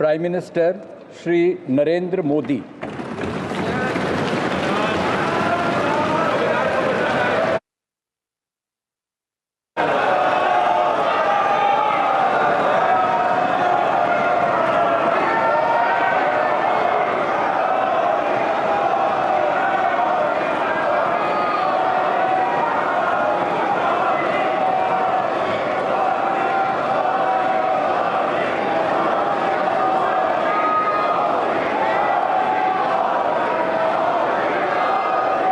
Prime Minister Shri Narendra Modi.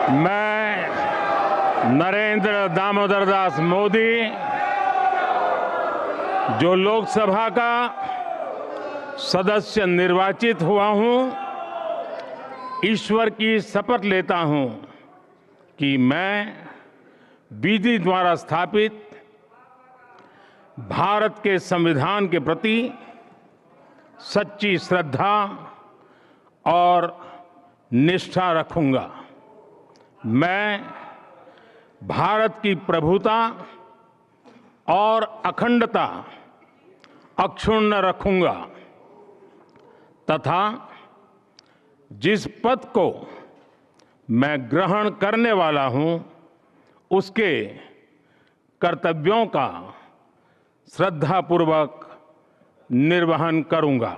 मैं नरेंद्र दामोदर दास मोदी, जो लोकसभा का सदस्य निर्वाचित हुआ हूं, ईश्वर की शपथ लेता हूं कि मैं विधि द्वारा स्थापित भारत के संविधान के प्रति सच्ची श्रद्धा और निष्ठा रखूंगा। मैं भारत की प्रभुता और अखंडता अक्षुण्ण रखूंगा तथा जिस पद को मैं ग्रहण करने वाला हूं, उसके कर्तव्यों का श्रद्धापूर्वक निर्वहन करूंगा।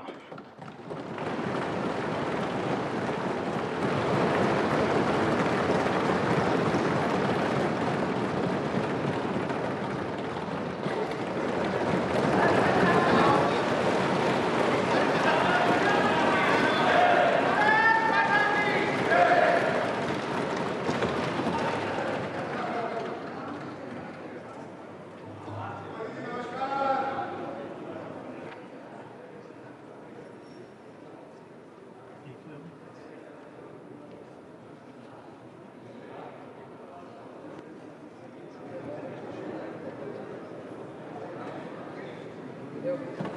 Yep.